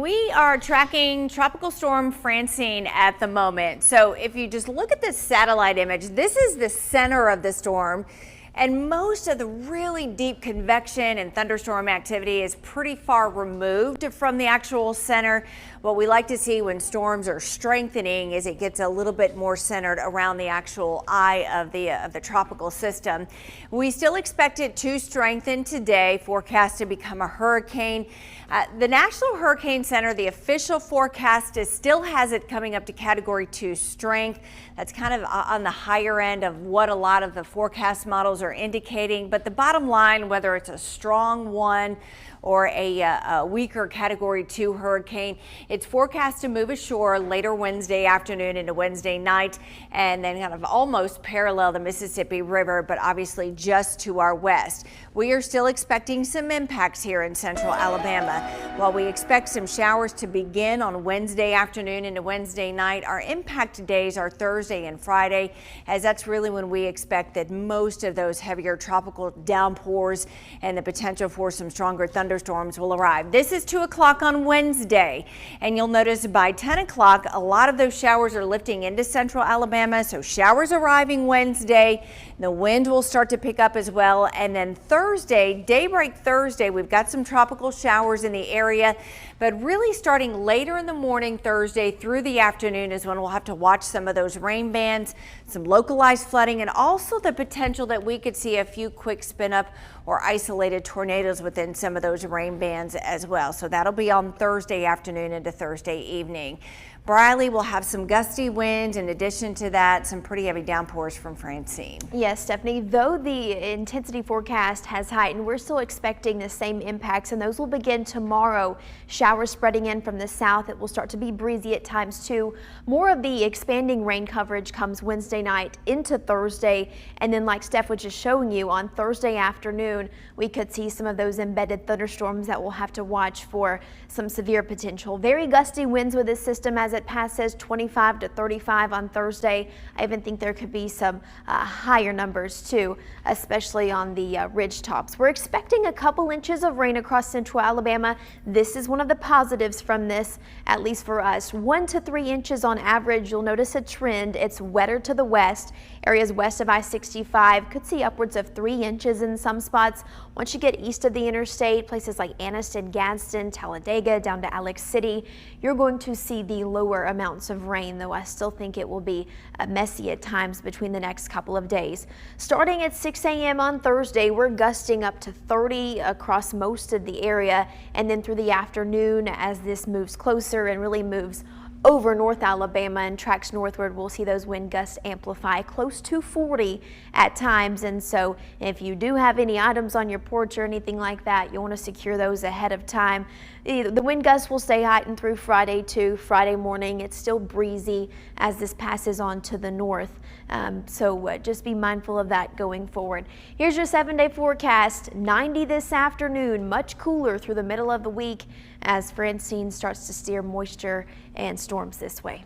we are tracking Tropical Storm Francine at the moment. So if you just look at this satellite image, this is the center of the storm. And most of the really deep convection and thunderstorm activity is pretty far removed from the actual center. What we like to see when storms are strengthening is it gets a little bit more centered around the actual eye of the tropical system. We still expect it to strengthen today, forecast to become a hurricane. The National Hurricane Center, the official forecast still has it coming up to Category 2 strength. That's kind of on the higher end of what a lot of the forecast models are indicating. But the bottom line, whether it's a strong one or a weaker Category 2 hurricane, it's forecast to move ashore later Wednesday afternoon into Wednesday night and then kind of almost parallel the Mississippi River, but obviously just to our west. We are still expecting some impacts here in central Alabama. While we expect some showers to begin on Wednesday afternoon into Wednesday night, our impact days are Thursday and Friday, as that's really when we expect that most of those heavier tropical downpours and the potential for some stronger thunderstorms will arrive. This is 2 o'clock on Wednesday, and you'll notice by 10 o'clock, a lot of those showers are lifting into central Alabama. So showers arriving Wednesday. The wind will start to pick up as well. And then Thursday, daybreak Thursday, we've got some tropical showers in the area, but really starting later in the morning Thursday through the afternoon is when we'll have to watch some of those rain bands, some localized flooding, and also the potential that we could see a few quick spin up or isolated tornadoes within some of those rain bands as well. So that'll be on Thursday afternoon into Thursday evening. Briley will have some gusty winds. In addition to that, some pretty heavy downpours from Francine. Yes, Stephanie, though the intensity forecast has heightened, we're still expecting the same impacts, and those will begin tomorrow. Showers spreading in from the south. It will start to be breezy at times too. More of the expanding rain coverage comes Wednesday night into Thursday, and then like Steph was just showing you, on Thursday afternoon, we could see some of those embedded thunderstorms that we'll have to watch for some severe potential. Very gusty winds with this system as it passes, 25 to 35 on Thursday. I even think there could be some higher numbers too, especially on the ridge tops. We're expecting a couple inches of rain across central Alabama. This is one of the positives from this, at least for us. 1 to 3 inches on average. You'll notice a trend. It's wetter to the west. Areas west of I-65 could see upwards of 3 inches in some spots. Once you get east of the interstate, places like Anniston, Gadsden, Talladega, down to Alex City, you're going to see the lower amounts of rain, though I still think it will be messy at times between the next couple of days. Starting at 6 a.m. on Thursday, we're gusting up to 30 across most of the area, and then through the afternoon, as this moves closer and really moves over North Alabama and tracks northward, we'll see those wind gusts amplify close to 40 at times. And so if you do have any items on your porch or anything like that, you'll want to secure those ahead of time. The wind gusts will stay heightened through Friday too. Friday morning, it's still breezy as this passes on to the north. So just be mindful of that going forward. Here's your 7-day forecast. 90 this afternoon, much cooler through the middle of the week as Francine starts to steer moisture and storms this way.